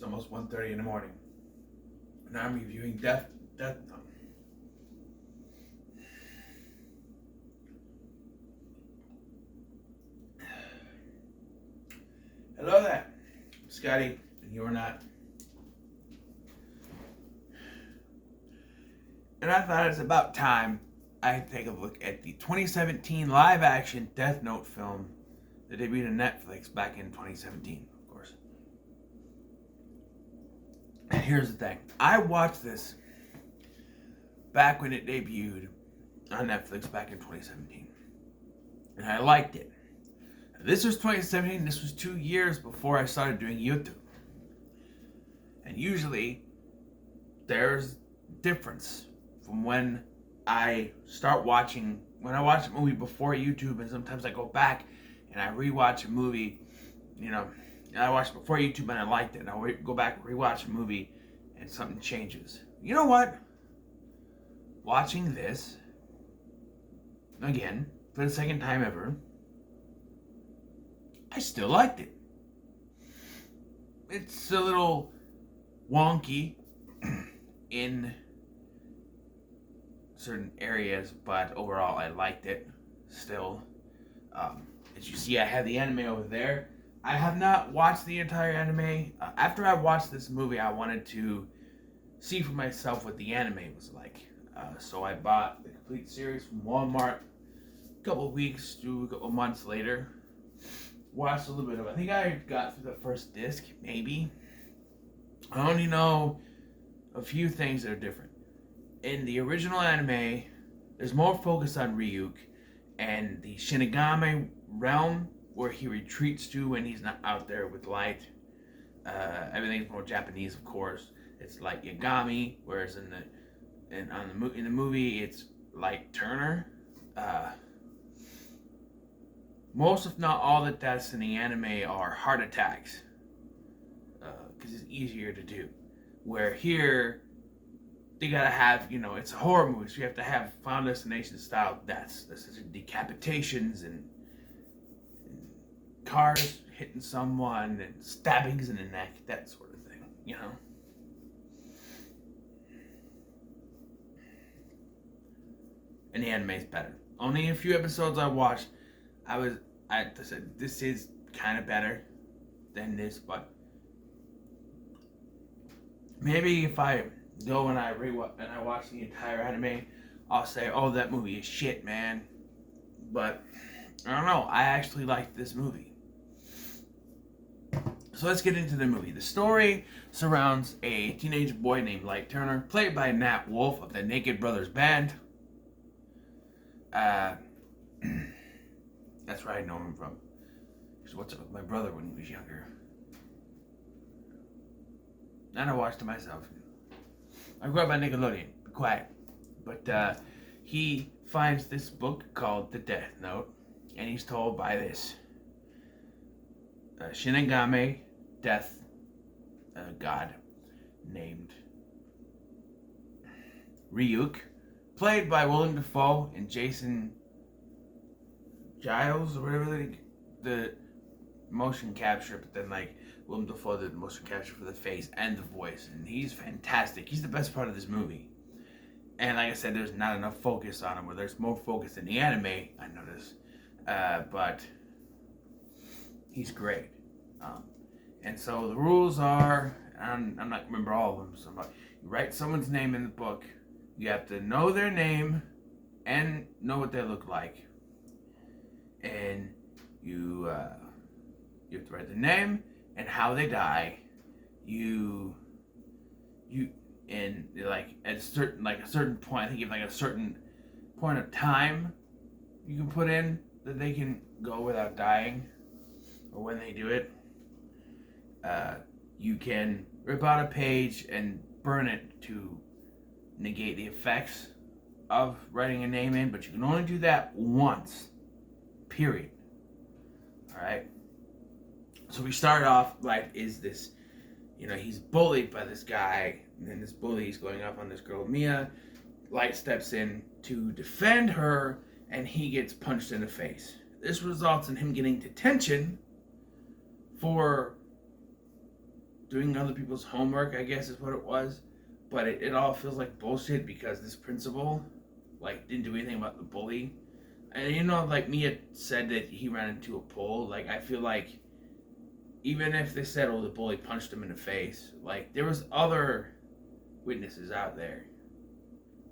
It's almost 1:30 in the morning, and I'm reviewing Death Note. Hello there, Scotty, and you're not. And I thought it's about time I take a look at the 2017 live-action Death Note film that debuted on Netflix back in 2017, of course. And here's the thing. I watched this back when it debuted on Netflix back in 2017. And I liked it. This was 2017. This was 2 years before I started doing YouTube. And usually, there's difference from when I start watching, when I watch a movie before YouTube, and sometimes I go back and I rewatch a movie, and I watched before YouTube and I liked it, and I'll go back and rewatch a movie and something changes. You know what? Watching this, again, for the second time ever, I still liked it. It's a little wonky in certain areas, but overall I liked it still. As you see, I have the anime over there. I have not watched the entire anime. After I watched this movie, I wanted to see for myself what the anime was like. So I bought the complete series from Walmart a couple of weeks to a couple of months later. Watched a little bit of it. I think I got through the first disc, maybe. I only know a few things that are different. In the original anime, there's more focus on Ryuk and the Shinigami realm where he retreats to when he's not out there with light. Everything's more Japanese, of course. It's like Yagami, whereas in the movie it's like Turner. Most, if not all, the deaths in the anime are heart attacks, because it's easier to do. Where here, they gotta have, it's a horror movie, so you have to have Final Destination style deaths. This is decapitations and cars hitting someone and stabbings in the neck, that sort of thing, And the anime's better. Only a few episodes I watched, I said this is kind of better than this, but maybe if I go and I watch the entire anime, I'll say, "Oh, that movie is shit, man." But I don't know. I actually liked this movie. So let's get into the movie. The story surrounds a teenage boy named Light Turner, played by Nat Wolff of the Naked Brothers Band. That's where I know him from. Because what's up with my brother when he was younger? And I watched it myself. I grew up on Nickelodeon. Be quiet. But he finds this book called The Death Note, and he's told by this Shinigami death god named Ryuk, played by Willem Dafoe and Jason Giles or whatever the motion capture, but then Willem Dafoe did the motion capture for the face and the voice, and he's fantastic. He's the best part of this movie. And like I said, there's not enough focus on him, where there's more focus in the anime, I noticed. But he's great. And so the rules are, I'm not going to remember all of them, so you write someone's name in the book, you have to know their name and know what they look like. And you have to write the name and how they die. And at a certain point, I think you have a certain point of time you can put in that they can go without dying, or when they do it. You can rip out a page and burn it to negate the effects of writing a name in, but you can only do that once. Period. Alright? So we start off, is this, he's bullied by this guy, and then this bully is going up on this girl, Mia. Light steps in to defend her, and he gets punched in the face. This results in him getting detention for doing other people's homework, I guess is what it was. But it all feels like bullshit because this principal, like, didn't do anything about the bully. And like Mia said that he ran into a pole. Like, I feel like even if they said, oh, the bully punched him in the face, like, there was other witnesses out there.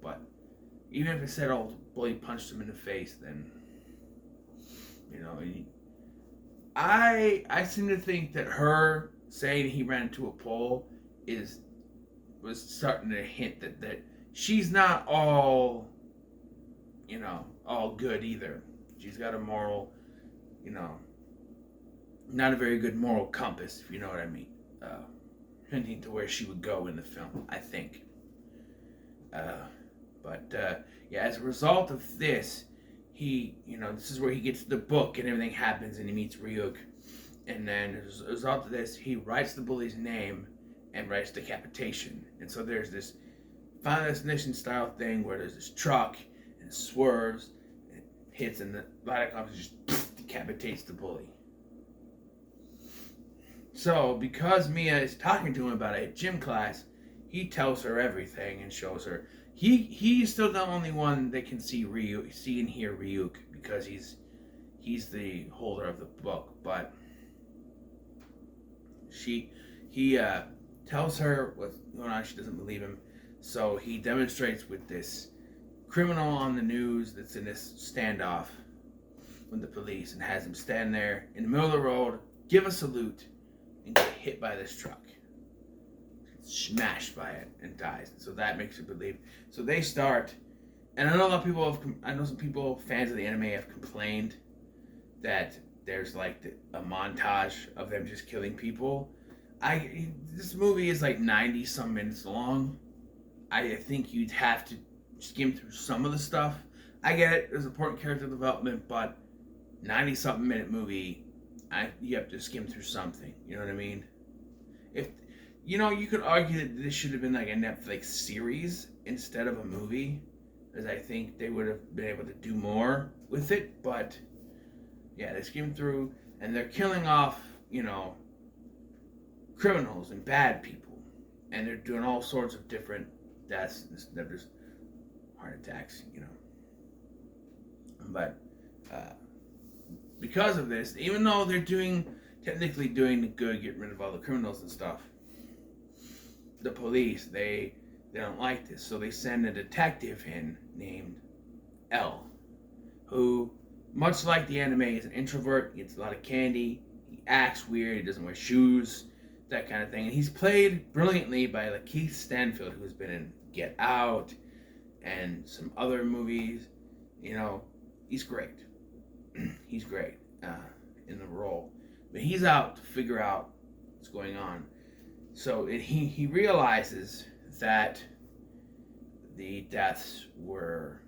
But even if it said, oh, the bully punched him in the face, then, I seem to think that her saying he ran into a pole was starting to hint that she's not all good either. She's got a moral, not a very good moral compass, if you know what I mean. Hinting to where she would go in the film, I think. Yeah, as a result of this, this is where he gets the book and everything happens and he meets Ryuk. And then as a result of this, he writes the bully's name and writes decapitation. And so there's this Final Destination style thing where there's this truck and it swerves, and it hits, and the ladder comes and just decapitates the bully. So because Mia is talking to him about it at gym class, he tells her everything and shows her. He's still the only one that can see and hear Ryuk because he's the holder of the book. But he tells her what's going on. She doesn't believe him, so he demonstrates with this criminal on the news that's in this standoff with the police and has him stand there in the middle of the road, give a salute, and get hit by this truck. Smashed by it and dies. So that makes you believe. So they start, and I know a lot of people some people, fans of the anime, have complained that there's like a montage of them just killing people. This movie is like 90 some minutes long. I think you'd have to skim through some of the stuff. I get it, there's important character development, but 90 something minute movie, you have to skim through something. You know what I mean? You could argue that this should have been like a Netflix series instead of a movie, as I think they would have been able to do more with it. But yeah, they skim through and they're killing off, criminals and bad people, and they're doing all sorts of different deaths instead of just heart attacks, But because of this, even though they're technically doing the good, getting rid of all the criminals and stuff, the police, they don't like this, so they send a detective in named L, who, much like the anime, is an introvert. He gets a lot of candy, he acts weird, he doesn't wear shoes, that kind of thing. And he's played brilliantly by Lakeith Stanfield, who's been in Get Out and some other movies. He's great. He's great in the role, but he's out to figure out what's going on. So he realizes that the deaths were,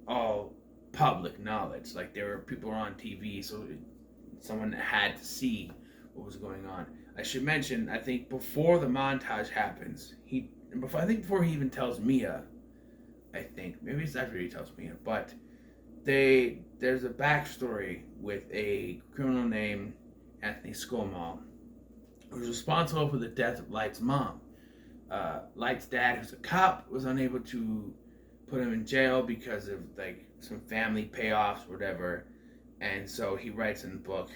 all public knowledge. Like, there were people on TV, so someone had to see what was going on. I should mention, I think before the montage happens, before he even tells Mia, maybe it's after he tells Mia, but there's a backstory with a criminal named Anthony Skolmal, who's responsible for the death of Light's mom. Light's dad, who's a cop, was unable to put him in jail because of like some family payoffs or whatever, and so he writes in the book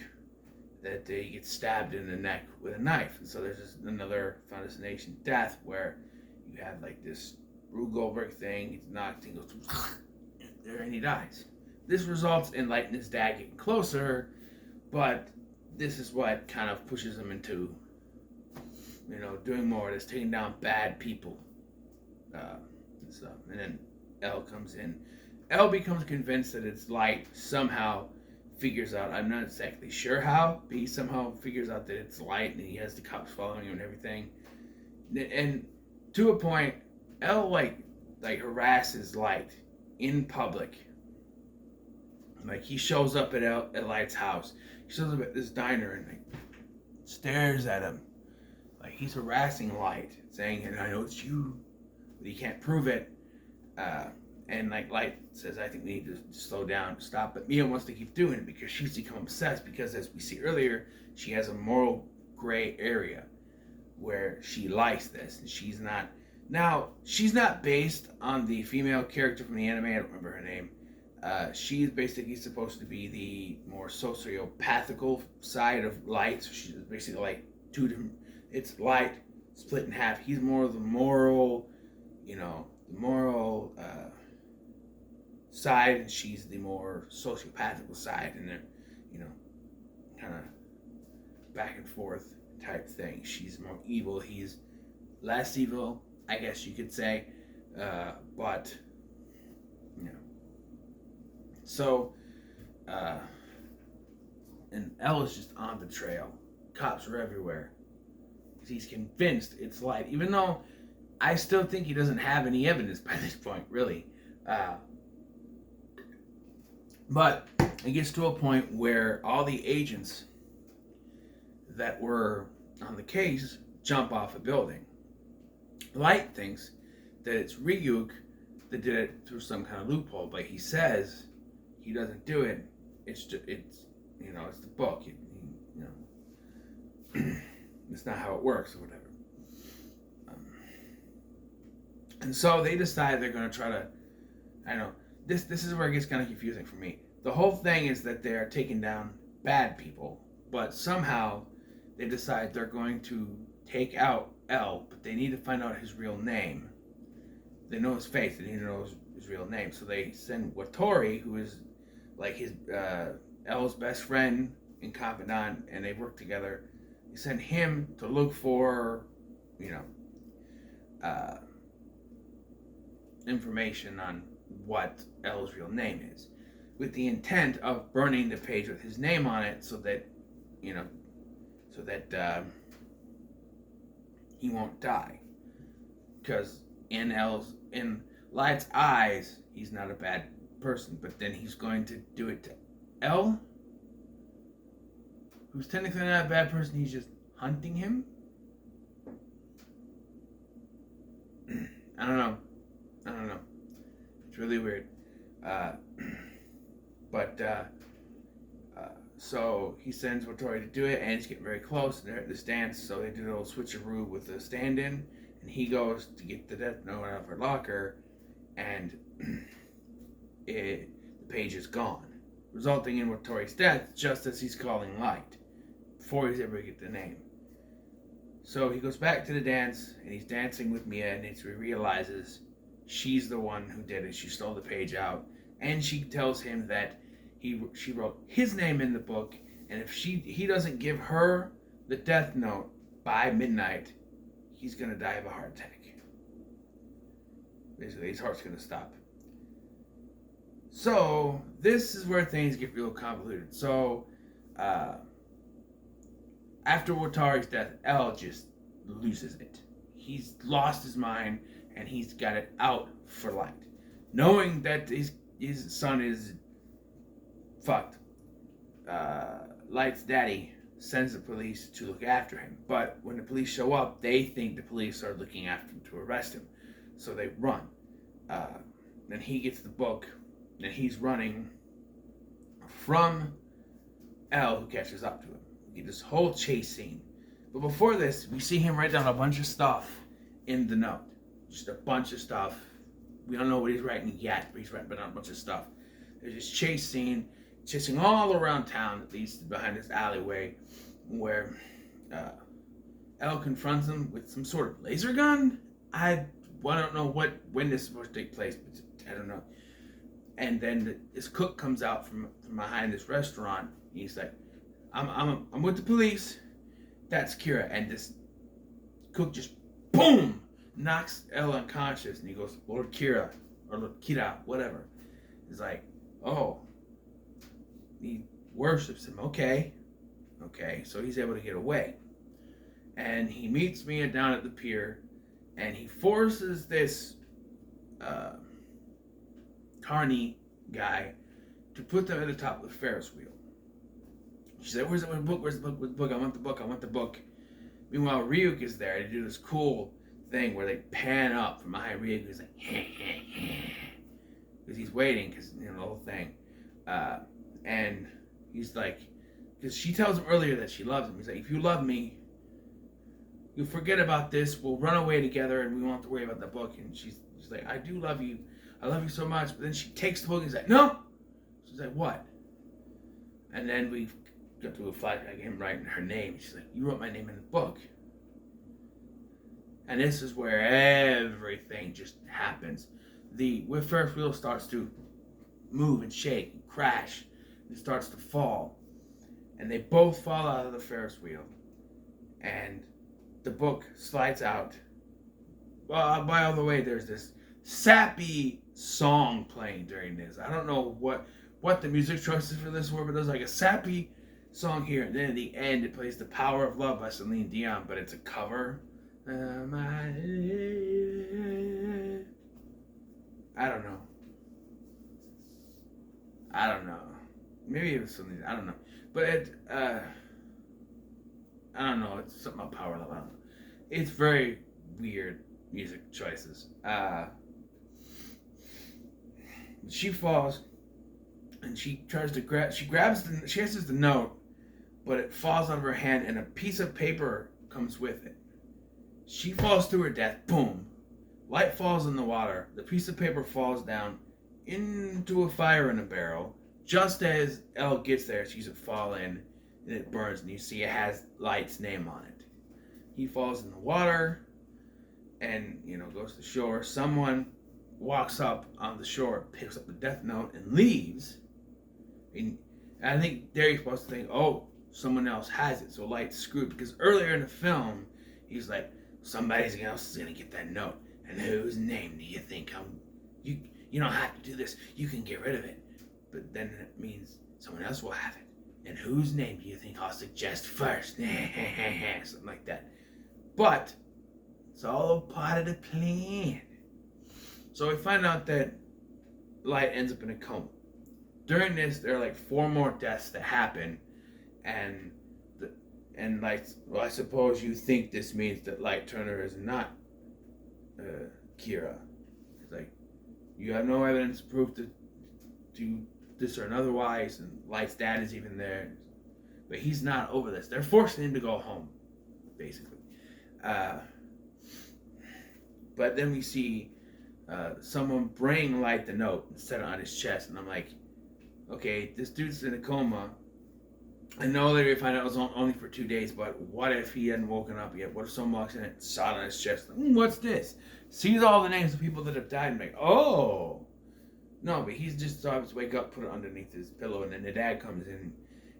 that he gets stabbed in the neck with a knife. And so there's another Final Destination death where you have like this Rube Goldberg thing, he's knocked, he goes there and he dies. This results in Light and his dad getting closer, but this is what kind of pushes him into, doing more of this, taking down bad people and stuff. And then L comes in. L becomes convinced that it's Light, somehow figures out, I'm not exactly sure how, but he somehow figures out that it's Light, and he has the cops following him and everything. And to a point, L like harasses Light in public. Like, he shows up at Light's house. He shows up at this diner and like stares at him. Like, he's harassing Light, saying, and I know it's you, but he can't prove it. And like Light says, I think we need to slow down, stop. But Mia wants to keep doing it because she's become obsessed. Because as we see earlier, she has a moral gray area where she likes this, and she's not. Now she's not based on the female character from the anime. I don't remember her name. She's basically supposed to be the more sociopathical side of Light. So she's basically like two different. It's Light split in half. He's more of the moral, the moral side, and she's the more sociopathical side, and they're, kind of back and forth type thing. She's more evil. He's less evil, I guess you could say, but so, and L is just on the trail. Cops are everywhere. He's convinced it's Light, even though I still think he doesn't have any evidence by this point, really. But it gets to a point where all the agents that were on the case jump off a building. Light thinks that it's Ryuk that did it through some kind of loophole, but he says he doesn't do it. It's the book. It's not how it works or whatever. And so they decide they're going to try to. I know this is where it gets kind of confusing for me. The whole thing is that they are taking down bad people, but somehow they decide they're going to take out L, but they need to find out his real name. They know his face. They need to know his real name. So they send Watori, who is like his L's best friend and confidant, and they work together. They send him to look for, information on what L's real name is, with the intent of burning the page with his name on it, so that he won't die. Because in Light's eyes, he's not a bad person, but then he's going to do it to L, who's technically not a bad person. He's just hunting him. I don't know. It's really weird. So he sends Watori to do it, and he's getting very close. They're at this dance, so they do a little switcheroo with the stand-in, and he goes to get the death note out of her locker, and the page is gone, resulting in Watori's death just as he's calling Light, before he's ever get the name. So he goes back to the dance, and he's dancing with Mia, and he realizes she's the one who did it. She stole the page out, and she tells him that she wrote his name in the book, and if he doesn't give her the death note by midnight, he's gonna die of a heart attack. Basically, his heart's gonna stop. So this is where things get real convoluted. So after Watori's death, L just loses it. He's lost his mind, and he's got it out for Light, knowing that his son is fucked. Light's daddy sends the police to look after him, but when the police show up, they think the police are looking after him to arrest him, so they run. Then he gets the book, and he's running from L, who catches up to him. We get this whole chase scene, but before this, we see him write down a bunch of stuff in the note. Just a bunch of stuff. We don't know what he's writing yet, but he's writing down a bunch of stuff. There's this chase scene, chasing all around town, at least behind this alleyway, where L confronts him with some sort of laser gun. I don't know when this is supposed to take place, but I don't know. And then this cook comes out from behind this restaurant. And he's like, "I'm with the police." That's Kira, and this cook just boom knocks L unconscious, and he goes, "Lord Kira," or "Lord Kira," whatever. He's like, "Oh." He worships him. Okay, so he's able to get away. And he meets Mia down at the pier, and he forces this Carney guy to put them at the top of the Ferris wheel. She said, where's the book? Where's the book? I want the book. Meanwhile, Ryuk is there to do this cool thing where they pan up from behind Ryuk. He's like, because he's waiting, because the whole thing, and he's like, because she tells him earlier that she loves him. He's like, if you love me, you forget about this. We'll run away together, and we won't have to worry about the book. And she's like, I do love you. I love you so much. But then she takes the book and he's like, no. She's like, what? And then we got to a flashback of him writing her name. She's like, you wrote my name in the book. And this is where everything just happens. The Ferris wheel starts to move and shake and crash. It starts to fall. And they both fall out of the Ferris wheel. And the book slides out. Well, by the way, there's this sappy song playing during this. I don't know what the music choices for this were, but there's like a sappy song here. And then at the end, it plays The Power of Love by Celine Dion, but it's a cover. I don't know. Maybe it was something. I don't know. But I don't know. It's something about Power Love. I don't know. It's very weird music choices. She falls, and she tries to she chases the note, but it falls out of her hand, and a piece of paper comes with it. She falls to her death. Boom. Light falls in the water. The piece of paper falls down into a fire in a barrel. Just as Elle gets there, she sees it fall in, and it burns, and you see it has Light's name on it. He falls in the water, and goes to shore. Someone walks up on the shore, picks up the death note, and leaves. And I think Derry's supposed to think, oh, someone else has it, so Light's screwed. Because earlier in the film, he's like, somebody else is gonna get that note, and whose name do you think you don't have to do this. You can get rid of it, but then it means someone else will have it. And whose name do you think I'll suggest first? Something like that. But it's all part of the plan. So we find out that Light ends up in a coma. During this, there are like 4 more deaths that happen, and I suppose you think this means that Light Turner is not Kira. It's like, you have no evidence to prove to this or otherwise, and Light's dad is even there, but he's not over this. They're forcing him to go home, basically. But then we see someone bring Light the note and set it on his chest, and I'm like, okay, this dude's in a coma. I know that we find out it was only for 2 days, but what if he hadn't woken up yet? What if someone walks in and saw it on his chest? What's this? Sees all the names of people that have died and like, oh. No, but he's just saw him wake up, put it underneath his pillow, and then the dad comes in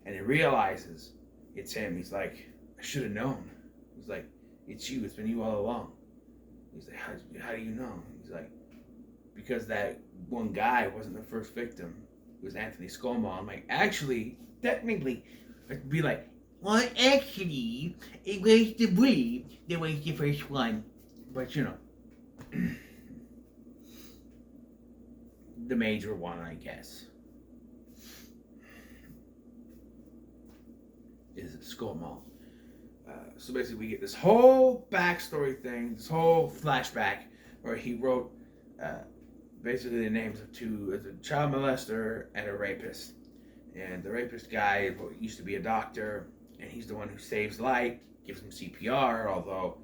and he realizes it's him. He's like, I should have known. He's like, it's you. It's been you all along. He's like, how do you know? He's like, because that one guy wasn't the first victim. It was Anthony Scomal. I'm like, actually, technically, I'd be like, well, actually, it was the bully that was the first one. But, the major one, I guess, is Scomal. So basically, we get this whole backstory thing, this whole flashback, where he wrote basically the names of a child molester and a rapist. And the rapist guy used to be a doctor, and he's the one who saves Light, gives him CPR, although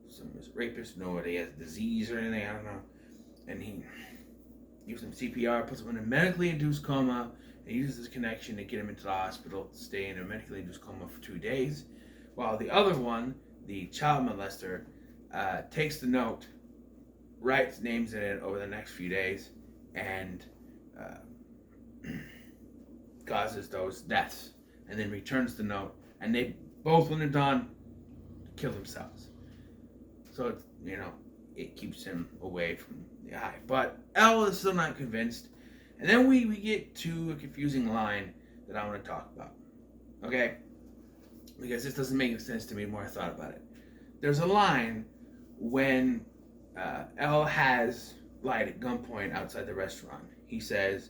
some rapists know he has disease or anything, I don't know. And he gives him CPR, puts him in a medically induced coma, and uses his connection to get him into the hospital to stay in a medically induced coma for 2 days. While the other one, the child molester, takes the note, writes names in it over the next few days, and causes those deaths, and then returns the note, and they both, when they're done, kill themselves. So it's, it keeps him away from the eye. But Elle is still not convinced, and then we get to a confusing line that I want to talk about. Okay? Because this doesn't make sense to me the more I thought about it. There's a line when Elle has Light at gunpoint outside the restaurant. He says,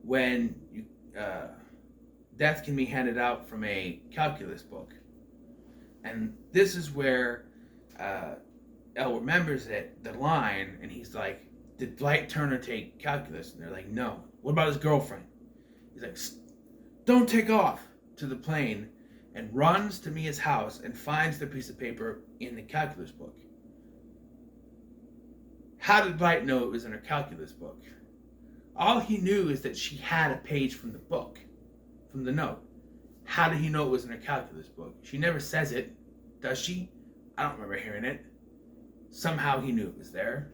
when death can be handed out from a calculus book. And this is where Elle remembers the line, and he's like, did Dwight Turner take calculus? And they're like, no. What about his girlfriend? He's like, don't take off to the plane, and runs to Mia's house and finds the piece of paper in the calculus book. How did Dwight know it was in her calculus book? All he knew is that she had a page from the book, from the note. How did he know it was in her calculus book? She never says it, does she? I don't remember hearing it. Somehow he knew it was there.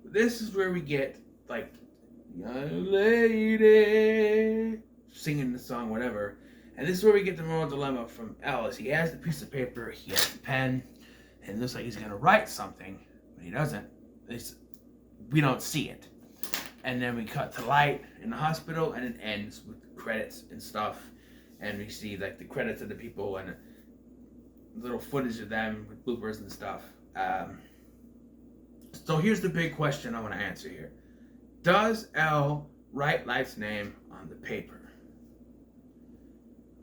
This is where we get, like, young lady, singing the song, whatever. And this is where we get the moral dilemma from Ellis. He has the piece of paper, he has the pen, and it looks like he's going to write something, but he doesn't. We don't see it. And then we cut to Light in the hospital, and it ends with credits and stuff. And we see, like, the credits of the people and little footage of them with bloopers and stuff. So here's the big question I want to answer here. Does Elle write Light's name on the paper?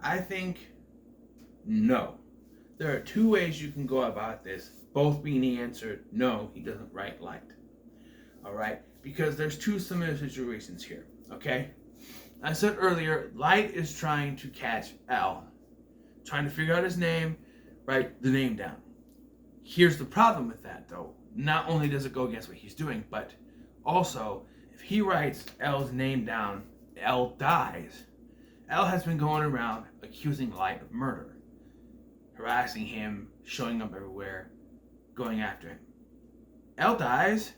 I think no. There are two ways you can go about this, both being the answer, no, he doesn't write Light. Alright? Because there's two similar situations here. Okay? I said earlier, Light is trying to catch Elle. Trying to figure out his name, write the name down. Here's the problem with that, though. Not only does it go against what he's doing, but also, if he writes Elle's name down, Elle dies. Elle has been going around accusing Light of murder, harassing him, showing up everywhere, going after him. Elle dies,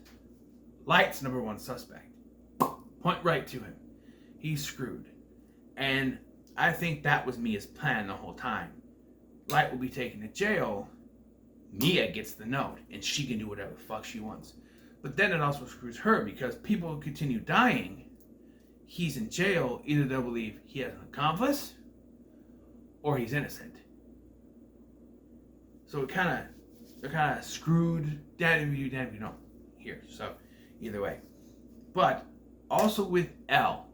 Light's number one suspect. Point right to him. He's screwed. And I think that was Mia's plan the whole time. Light will be taken to jail. Mia gets the note, and she can do whatever the fuck she wants. But then it also screws her, because people continue dying. He's in jail. Either they'll believe he has an accomplice, or he's innocent. So they're kind of screwed. Damn if you don't here. So either way. But also with Elle,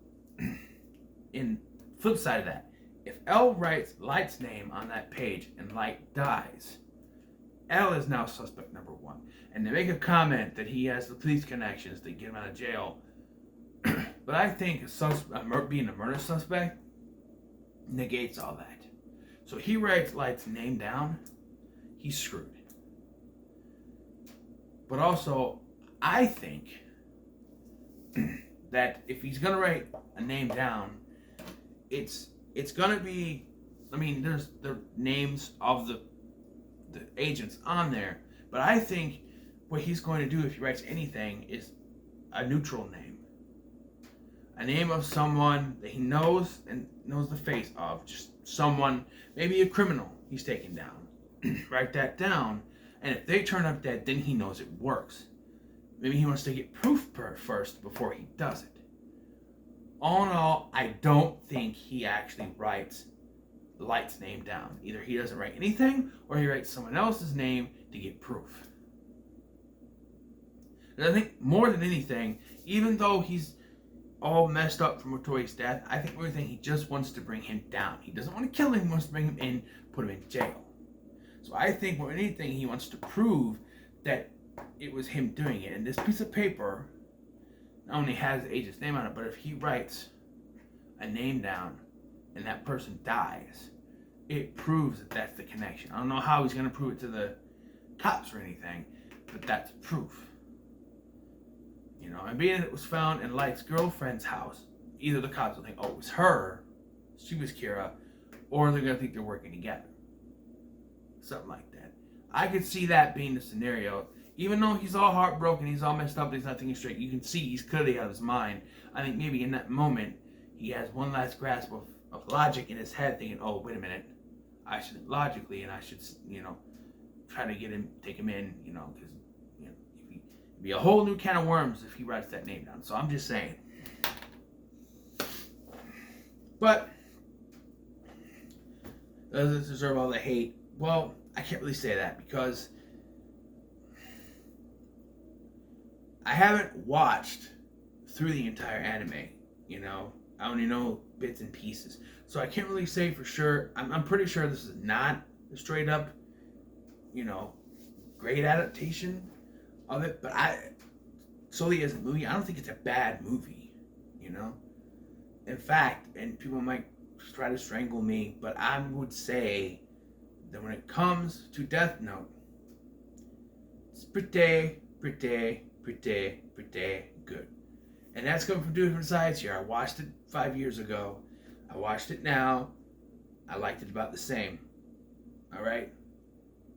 in flip side of that, if Elle writes Light's name on that page and Light dies, Elle is now suspect number one. And they make a comment that he has the police connections that get him out of jail. But I think being a murder suspect negates all that. So he writes Light's name down, he's screwed. But also, I think that if he's going to write a name down, it's going to be, I mean, there's the names of the agents on there, but I think what he's going to do if he writes anything is a neutral name. A name of someone that he knows and knows the face of. Just someone, maybe a criminal he's taken down. Write that down, and if they turn up dead, then he knows it works. Maybe he wants to get proof first before he does it. All in all, I don't think he actually writes Light's name down. Either he doesn't write anything, or he writes someone else's name to get proof. And I think more than anything, even though he's all messed up from Matoi's death, I think he just wants to bring him down. He doesn't want to kill him, he wants to bring him in, put him in jail. So I think more than anything, he wants to prove that it was him doing it. And this piece of paper not only has the agent's name on it, but if he writes a name down and that person dies, it proves that that's the connection. I don't know how he's going to prove it to the cops or anything, but that's proof. You know, and being it was found in Light's girlfriend's house, either the cops will think, oh, it was her, she was Kira, or they're going to think they're working together. Something like that. I could see that being the scenario. Even though he's all heartbroken, he's all messed up, and he's not thinking straight, you can see he's clearly out of his mind. I think maybe in that moment, he has one last grasp of logic in his head, thinking, oh, wait a minute, I should logically, and I should, try to take him in, because, it'd be a whole new can of worms if he writes that name down. So I'm just saying. But, does it deserve all the hate? Well, I can't really say that, because I haven't watched through the entire anime, I only know bits and pieces. So I can't really say for sure. I'm pretty sure this is not a straight up, great adaptation of it. But solely as a movie, I don't think it's a bad movie, you know? In fact, and people might try to strangle me, but I would say that when it comes to Death Note, it's pretty good. And that's coming from two different sides here. I watched it 5 years ago. I watched it now. I liked it about the same. Alright?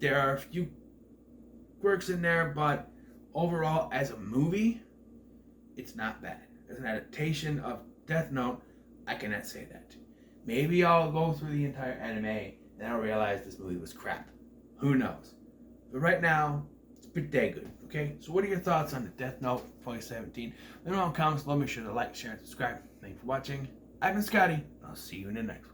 There are a few quirks in there, but overall, as a movie, it's not bad. As an adaptation of Death Note, I cannot say that. Maybe I'll go through the entire anime and I'll realize this movie was crap. Who knows? But right now, it's pretty good. Okay? So what are your thoughts on the Death Note 2017? Let me know in the comments below. Make sure to like, share, and subscribe. Thank you for watching. I've been Scotty. I'll see you in the next one.